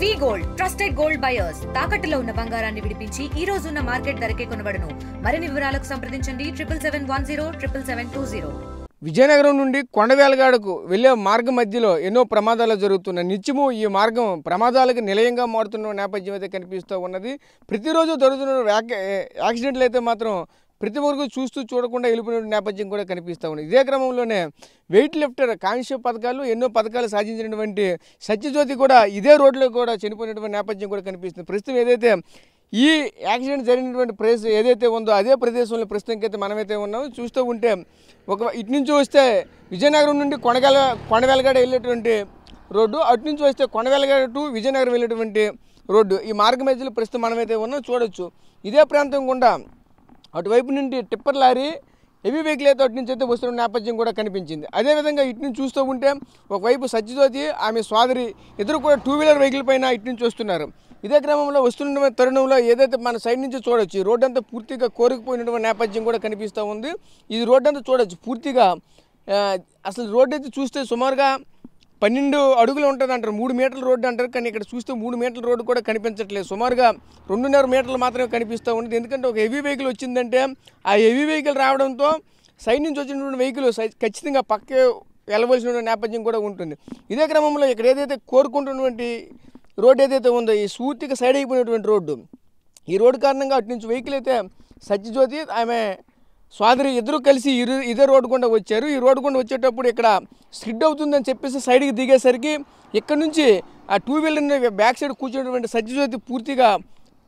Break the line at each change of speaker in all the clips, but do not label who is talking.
వి gold trusted gold buyers తాకట్టులో ఉన్న బంగారాన్ని విడిపించి ఈ రోజు ఉన్న మార్కెట్ ధరకే కొనబడును. మరిన్ని వివరాలకు సంప్రదించండి 77107720.
విజయనగరం నుండి కొండవేలగాడకు వెళ్లే మార్గం మధ్యలో ఎన్నో ప్రమాదాలు జరుగుతున్నాయి. నిత్యము ఈ మార్గం ప్రమాదాలకు నిలయంగా మారుతున్న నేపథ్యం అయితే కనిపిస్తూ ఉన్నది. ప్రతిరోజు జరుగుతున్న యాక్సిడెంట్లు అయితే మాత్రం ప్రతి ఒక్కరు చూస్తూ చూడకుండా వెళ్ళిపోయిన నేపథ్యం కూడా కనిపిస్తూ ఉంది. ఇదే క్రమంలోనే వెయిట్ లిఫ్టర్ కానిస్టేబుల్ పథకాలు ఎన్నో పథకాలు సాధించినటువంటి సత్యజ్యోతి కూడా ఇదే రోడ్లో కూడా చనిపోయినటువంటి నేపథ్యం కూడా కనిపిస్తుంది. ప్రస్తుతం ఏదైతే ఈ యాక్సిడెంట్ జరిగినటువంటి ప్లేస్ ఏదైతే ఉందో అదే ప్రదేశంలో ప్రస్తుతానికైతే మనమైతే ఉన్నాము. చూస్తూ ఉంటే ఇటు నుంచి వస్తే విజయనగరం నుండి కొండవేలగాడ వెళ్ళేటువంటి రోడ్డు, అటు నుంచి వస్తే కొండవేలగాడ టు విజయనగరం వెళ్ళేటువంటి రోడ్డు, ఈ మార్గ మధ్యలో ప్రస్తుతం మనమైతే ఉన్నాం. చూడొచ్చు ఇదే ప్రాంతం గుండా అటువైపు నుండి టిప్పర్ లారీ హెవీ వెహికల్ అయితే అటు నుంచి అయితే వస్తున్న నేపథ్యం కూడా కనిపించింది. అదేవిధంగా ఇటు నుంచి చూస్తూ ఉంటే ఒకవైపు సత్యజ్యోతి ఆమె సోదరి ఇద్దరు కూడా 2 వీలర్ వెహికల్ పైన ఇటు నుంచి వస్తున్నారు. ఇదే క్రమంలో వస్తున్న తరుణంలో ఏదైతే మన సైడ్ నుంచి చూడొచ్చు ఈ రోడ్డు అంతా పూర్తిగా కోరుకుపోయినటువంటి నేపథ్యం కూడా కనిపిస్తూ ఉంది. ఈ రోడ్డు అంతా చూడొచ్చు పూర్తిగా అసలు రోడ్డు అయితే చూస్తే సుమారుగా 12 అడుగులు ఉంటుంది అంటారు, 3 మీటర్ల రోడ్డు అంటారు. కానీ ఇక్కడ చూస్తే 3 మీటర్ల రోడ్డు కూడా కనిపించట్లేదు, సుమారుగా 2.5 మీటర్లు మాత్రమే కనిపిస్తూ ఉంటుంది. ఎందుకంటే ఒక హెవీ వెహికల్ వచ్చిందంటే ఆ హెవీ వెహికల్ రావడంతో సైడ్ నుంచి వచ్చినటువంటి వెహికల్ ఖచ్చితంగా పక్కకి వెళ్ళవలసిన నేపథ్యం కూడా ఉంటుంది. ఇదే క్రమంలో ఇక్కడ ఏదైతే కోరుకుంటున్నటువంటి రోడ్డు ఏదైతే ఉందో ఈ పూర్తిగా సైడ్ అయిపోయినటువంటి రోడ్డు, ఈ రోడ్డు కారణంగా అటు నుంచి వెహికల్ అయితే సత్యజ్యోతి ఆమె సోదరి ఇద్దరు కలిసి ఇదే రోడ్డు గుండా వచ్చారు. ఈ రోడ్డు గుండా వచ్చేటప్పుడు ఇక్కడ స్కిడ్ అవుతుందని చెప్పేసి సైడ్కి దిగేసరికి ఇక్కడ నుంచి ఆ 2 వీలర్ బ్యాక్ సైడ్ కూర్చున్నటువంటి సత్యజ్యోతి పూర్తిగా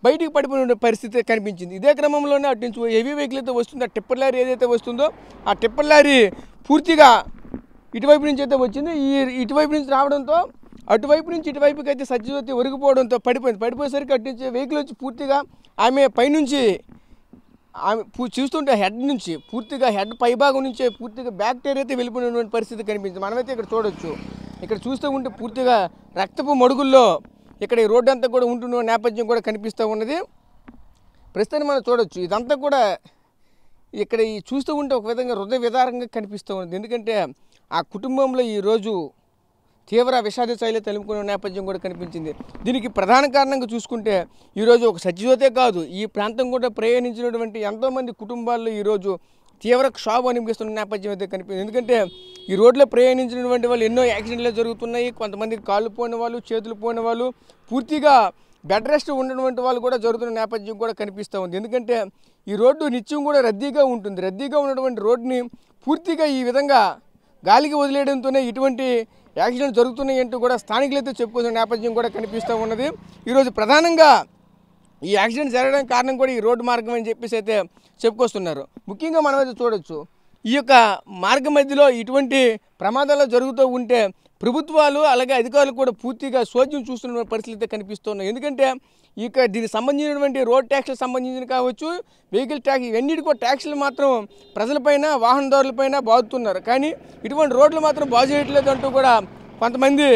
బయటికి పడిపోయిన పరిస్థితి కనిపించింది. ఇదే క్రమంలోనే అటు నుంచి హెవీ వెహికల్ అయితే వస్తుందో ఆ టిప్పర్ లారీ ఏదైతే వస్తుందో ఆ టిప్పర్ లారీ పూర్తిగా ఇటువైపు నుంచి అయితే వచ్చింది. ఇటువైపు నుంచి రావడంతో అటువైపు నుంచి ఇటువైపుకి అయితే సత్యజ్యోతి ఒరిగిపోవడంతో పడిపోయేసరికి అటు నుంచి వెహికల్ వచ్చి పూర్తిగా ఆమె పైనుంచి ఆమె చూస్తుంటే హెడ్ నుంచి పూర్తిగా హెడ్ పైభాగం నుంచే పూర్తిగా బ్యాక్టీరియా అయితే వెళ్ళిపోయినటువంటి పరిస్థితి కనిపించింది. మనమైతే ఇక్కడ చూడొచ్చు, ఇక్కడ చూస్తూ ఉంటే పూర్తిగా రక్తపు మడుగుల్లో ఇక్కడ ఈ రోడ్డు అంతా కూడా ఉంటున్న నేపథ్యం కూడా కనిపిస్తూ ఉన్నది. ప్రస్తుతాన్ని మనం చూడొచ్చు ఇదంతా కూడా ఇక్కడ ఈ చూస్తూ ఉంటే ఒక విధంగా హృదయ విదారంగా కనిపిస్తూ ఉన్నది. ఎందుకంటే ఆ కుటుంబంలో ఈరోజు తీవ్ర విషాద శైలి తలుపుకునే నేపథ్యం కూడా కనిపించింది. దీనికి ప్రధాన కారణంగా చూసుకుంటే ఈరోజు ఒక సత్యజ్యోతే కాదు, ఈ ప్రాంతం కూడా ప్రయాణించినటువంటి ఎంతోమంది కుటుంబాల్లో ఈరోజు తీవ్ర క్షోభ అనిపిస్తున్న నేపథ్యం అయితే కనిపించింది. ఎందుకంటే ఈ రోడ్లో ప్రయాణించినటువంటి వాళ్ళు ఎన్నో యాక్సిడెంట్లు జరుగుతున్నాయి. కొంతమంది కాళ్ళు పోయిన వాళ్ళు, చేతులు పోయిన వాళ్ళు, పూర్తిగా బెడ్ రెస్ట్ ఉన్నటువంటి వాళ్ళు కూడా జరుగుతున్న నేపథ్యం కూడా కనిపిస్తూ ఉంది. ఎందుకంటే ఈ రోడ్డు నిత్యం కూడా రద్దీగా ఉంటుంది. రద్దీగా ఉన్నటువంటి రోడ్డుని పూర్తిగా ఈ విధంగా గాలికి వదిలేయడంతోనే ఇటువంటి యాక్సిడెంట్ జరుగుతున్నాయి అంటూ కూడా స్థానికులైతే చెప్పుకునే నేపథ్యం కూడా కనిపిస్తూ ఉన్నది. ఈరోజు ప్రధానంగా ఈ యాక్సిడెంట్ జరగడానికి కారణం కూడా ఈ రోడ్డు మార్గం అని చెప్పేసి అయితే చెప్పుకొస్తున్నారు. ముఖ్యంగా మనమైతే చూడొచ్చు ఈ యొక్క మార్గం మధ్యలో ఇటువంటి ప్రమాదాలు జరుగుతూ ఉంటే ప్రభుత్వాలు అలాగే అధికారులు కూడా పూర్తిగా సోద్యం చూస్తున్న పరిస్థితి కనిపిస్తున్నాయి. ఎందుకంటే ఇక దీనికి సంబంధించినటువంటి రోడ్ ట్యాక్స్లకు సంబంధించిన కావచ్చు, వెహికల్ ట్యాక్స్, ఇవన్నిటి కూడా ట్యాక్స్లు మాత్రం ప్రజలపైన వాహనదారులపైన బాదుతున్నారు. కానీ ఇటువంటి రోడ్లు మాత్రం బాగు చేయట్లేదు అంటూ కూడా కొంతమంది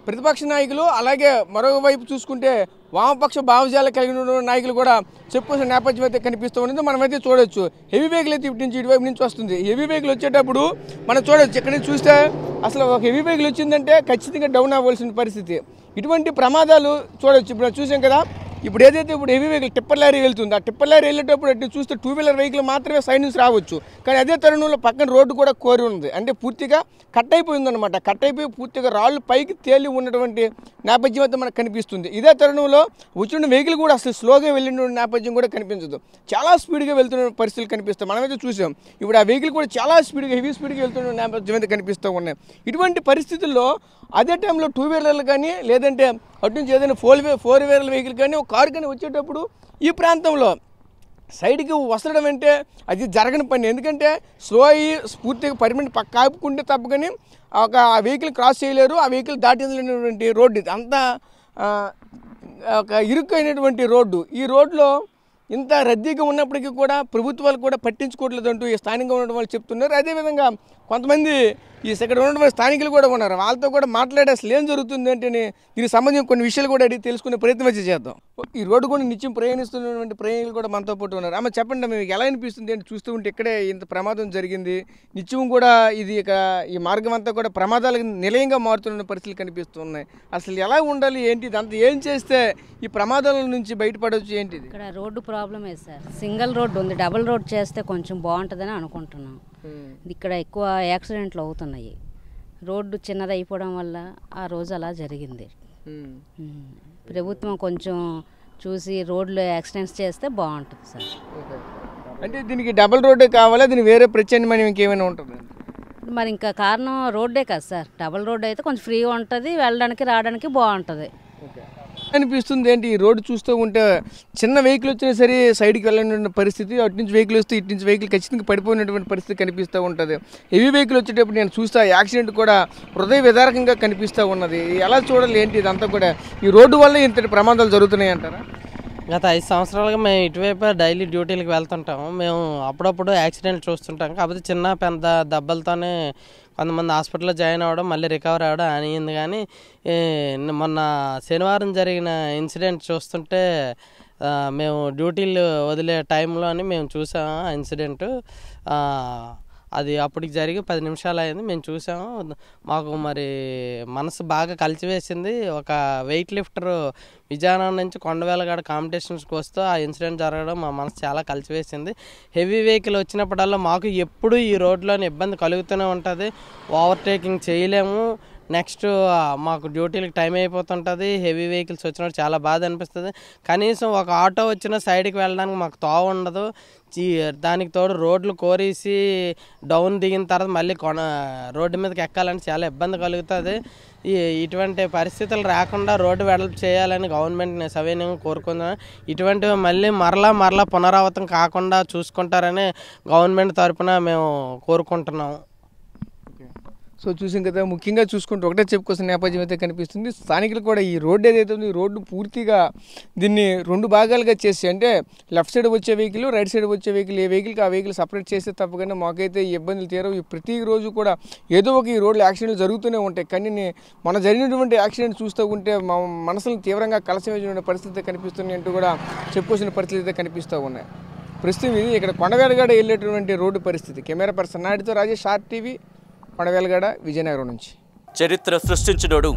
ప్రతిపక్ష నాయకులు అలాగే మరోవైపు చూసుకుంటే వామపక్ష భావజాలు కలిగిన నాయకులు కూడా చెప్పుకునే నేపథ్యం అయితే కనిపిస్తూ ఉంది. మనమైతే చూడొచ్చు హెవీ వెహికల్ అయితే ఇటు నుంచి ఇటువైపు నుంచి వస్తుంది. హెవీ వెహికల్ వచ్చేటప్పుడు మనం చూడొచ్చు ఇక్కడ నుంచి చూస్తే అసలు ఒక హెవీ వెహికల్ వచ్చిందంటే ఖచ్చితంగా డౌన్ అవ్వాల్సిన పరిస్థితి. ఇటువంటి ప్రమాదాలు చూడొచ్చు. ఇప్పుడు చూసాం కదా, ఇప్పుడు ఏదైతే హెవీ వెహికల్ టిప్పర్ లారీ వెళ్తుంది, ఆ టిప్పర్ లారీ వెళ్ళేటప్పుడు అటు చూస్తే 2 వీలర్ వెహికల్ మాత్రమే సైడ్ నుంచి రావచ్చు. కానీ అదే తరుణంలో పక్కన రోడ్డు కూడా కోరి ఉంది, అంటే పూర్తిగా కట్ అయిపోయిందనమాట. కట్ అయిపోయి పూర్తిగా రాళ్ళు పైకి తేలి ఉన్నటువంటి నేపథ్యం అయితే మనకు కనిపిస్తుంది. ఇదే తరుణంలో వచ్చిన వెహికల్ కూడా అసలు స్లోగా వెళ్ళిన నేపథ్యం కూడా కనిపించదు, చాలా స్పీడ్గా వెళ్తున్న పరిస్థితులు కనిపిస్తాయి. మనమైతే చూసాం ఇప్పుడు ఆ వెహికల్ కూడా చాలా స్పీడ్గా హెవీ స్పీడ్గా వెళ్తున్న నేపథ్యం అయితే కనిపిస్తూ ఉన్నాయి. ఇటువంటి పరిస్థితుల్లో అదే టైంలో 2 వీలర్లు కానీ లేదంటే అటు నుంచి ఏదైనా 4 వీలర్ వెహికల్ కానీ ఒక కారు కానీ వచ్చేటప్పుడు ఈ ప్రాంతంలో సైడ్కి వస్తడం అంటే అది జరగని పని. ఎందుకంటే స్లో అయ్యి పూర్తిగా పర్మిట్ పక్క ఆపుకుంటే తప్పకని ఒక వెహికల్ క్రాస్ చేయలేరు, ఆ వెహికల్ దాటినటువంటి రోడ్డు ఇది అంతా ఒక ఇరుక్కైనటువంటి రోడ్డు. ఈ రోడ్లో ఇంత రద్దీగా ఉన్నప్పటికీ కూడా ప్రభుత్వాలు కూడా పట్టించుకోవట్లేదంటూ ఈ స్థానికంగా ఉన్న వాళ్ళు చెప్తున్నారు. అదేవిధంగా కొంతమంది ఇక్కడ ఉన్నటువంటి స్థానికులు కూడా ఉన్నారు. వాళ్ళతో కూడా మాట్లాడే అసలు ఏం జరుగుతుంది అంటే దీనికి సంబంధించిన కొన్ని విషయాలు కూడా అడిగి తెలుసుకునే ప్రయత్నం వచ్చి చేద్దాం. ఈ రోడ్డు కూడా నిత్యం ప్రయాణిస్తున్నటువంటి ప్రయాణికులు కూడా మనతో పాటు ఉన్నారు. అమ్మ చెప్పండి, మీకు ఎలా అనిపిస్తుంది అంటే చూస్తూ ఉంటే ఇక్కడే ఇంత ప్రమాదం జరిగింది, నిత్యం కూడా ఇది ఈ మార్గం అంతా కూడా ప్రమాదాలకు నిలయంగా మారుతున్న పరిస్థితులు కనిపిస్తున్నాయి. అసలు ఎలా ఉండాలి ఏంటి, ఇదంతా ఏం చేస్తే ఈ ప్రమాదాల నుంచి బయటపడవచ్చు ఏంటిది?
ఇక్కడ రోడ్డు ప్రాబ్లమే సార్, సింగిల్ రోడ్డు ఉంది, డబుల్ రోడ్ చేస్తే కొంచెం బాగుంటుందని అనుకుంటున్నాం. ఇక్కడ ఎక్కువ యాక్సిడెంట్లు అవుతున్నాయి, రోడ్డు చిన్నది అయిపోవడం వల్ల ఆ రోజు అలా జరిగింది. ప్రభుత్వం కొంచెం చూసి రోడ్లు యాక్సిడెంట్స్ చేస్తే బాగుంటుంది సార్.
అంటే దీనికి డబుల్ రోడ్డే కావాలా, దీనికి వేరే ప్రత్యామ్నాయం ఇంకేమైనా ఉంటుంది?
మరి ఇంకా కారణం రోడ్డే కదా సార్, డబుల్ రోడ్ అయితే కొంచెం ఫ్రీగా ఉంటుంది, వెళ్ళడానికి రావడానికి బాగుంటుంది.
అనిపిస్తుంది ఏంటి ఈ రోడ్డు చూస్తూ ఉంటే చిన్న వెహికల్ వచ్చినా సరే సైడ్కి వెళ్ళిన పరిస్థితి, అటు నుంచి వెహికల్ వస్తే ఇటు నుంచి వెహికల్ ఖచ్చితంగా పడిపోయినటువంటి పరిస్థితి కనిపిస్తూ ఉంటుంది. హెవీ వెహికల్ వచ్చేటప్పుడు నేను చూస్తా యాక్సిడెంట్ కూడా హృదయ విదారకంగా కనిపిస్తూ ఉన్నది. ఎలా చూడాలి ఏంటి ఇదంతా కూడా, ఈ రోడ్డు వల్ల ఇంతటి ప్రమాదాలు జరుగుతున్నాయి అంటారా?
గత 5 సంవత్సరాలుగా మేము ఇటువైపు డైలీ డ్యూటీలకు వెళ్తుంటాము. మేము అప్పుడప్పుడు యాక్సిడెంట్ చూస్తుంటాం. కాకపోతే చిన్న పెద్ద దెబ్బలతోనే కొంతమంది హాస్పిటల్లో జాయిన్ అవ్వడం, మళ్ళీ రికవర్ అవ్వడం అయింది. కానీ మొన్న శనివారం జరిగిన ఇన్సిడెంట్ చూస్తుంటే మేము డ్యూటీలు వదిలే టైంలోని మేము చూసాము ఆ ఇన్సిడెంటు. అది అప్పటికి జరిగి 10 నిమిషాలు అయింది, మేము చూసాము. మాకు మరి మనసు బాగా కలిచివేసింది. ఒక వెయిట్ లిఫ్టర్ విజయనగరం నుంచి కొండవేలగాడ కాంపిటీషన్స్కి వస్తూ ఆ ఇన్సిడెంట్ జరగడం మా మనసు చాలా కలిచివేసింది. హెవీ వెహికల్ వచ్చినప్పుడల్లా మాకు ఎప్పుడు ఈ రోడ్లోని ఇబ్బంది కలుగుతూనే ఉంటుంది. ఓవర్టేకింగ్ చేయలేము. నెక్స్ట్ మాకు డ్యూటీలకు టైం అయిపోతుంటుంది. హెవీ వెహికల్స్ వచ్చినప్పుడు చాలా బాధ అనిపిస్తుంది. కనీసం ఒక ఆటో వచ్చిన సైడ్కి వెళ్ళడానికి మాకు తోవ ఉండదు. దానికి తోడు రోడ్లు కోరేసి డౌన్ దిగిన తర్వాత మళ్ళీ రోడ్డు మీదకి ఎక్కాలని చాలా ఇబ్బంది కలుగుతుంది. ఇటువంటి పరిస్థితులు రాకుండా రోడ్డు వెడల్పు చేయాలని గవర్నమెంట్ని సవినయంగా కోరుకుంటున్నాను. ఇటువంటివి మళ్ళీ మరలా పునరావృతం కాకుండా చూసుకుంటారని గవర్నమెంట్ తరఫున మేము కోరుకుంటున్నాము.
సో చూసాం కదా, ముఖ్యంగా చూసుకుంటే ఒకటే చెప్పుకోవాల్సిన నేపథ్యం అయితే కనిపిస్తుంది. స్థానికులు కూడా ఈ రోడ్డు ఏదైతే ఉంది, ఈ రోడ్డు పూర్తిగా దీన్ని 2 భాగాలుగా చేసి, అంటే లెఫ్ట్ సైడ్ వచ్చే వెహికల్, రైట్ సైడ్ వచ్చే వెహికల్, ఏ వెహికల్కి ఆ వెహికల్ సపరేట్ చేస్తే తప్పకుండా మాకైతే ఈ ఇబ్బందులు తీరవు. ప్రతిరోజు కూడా ఏదో ఒక ఈ రోడ్లు యాక్సిడెంట్లు జరుగుతూనే ఉంటాయి. కానీ మన జరిగినటువంటి యాక్సిడెంట్ చూస్తూ ఉంటే మా మనసులను తీవ్రంగా కలసివేసిన పరిస్థితి కనిపిస్తుంది అంటూ కూడా చెప్పుకోవాల్సిన పరిస్థితి అయితే కనిపిస్తూ ఉన్నాయి. ప్రస్తుతం ఇది ఇక్కడ కొండవేలగాడ వెళ్ళేటువంటి రోడ్డు పరిస్థితి. కెమెరా పర్సన్ నాయుడుతో రాజేష్, RTV, కొండవేలగాడ, విజయనగరం నుంచి.
చరిత్ర సృష్టించినోడు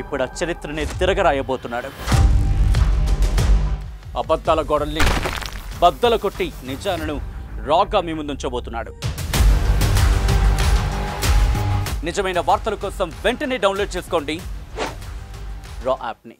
ఇప్పుడు ఆ చరిత్రని తిరగరాయబోతున్నాడు. అబద్ధాల గోడల్ని బద్దలు కొట్టి నిజాలను రాగా మీ ముందుంచబోతున్నాడు. నిజమైన వార్తల కోసం వెంటనే డౌన్లోడ్ చేసుకోండి రా యాప్ని.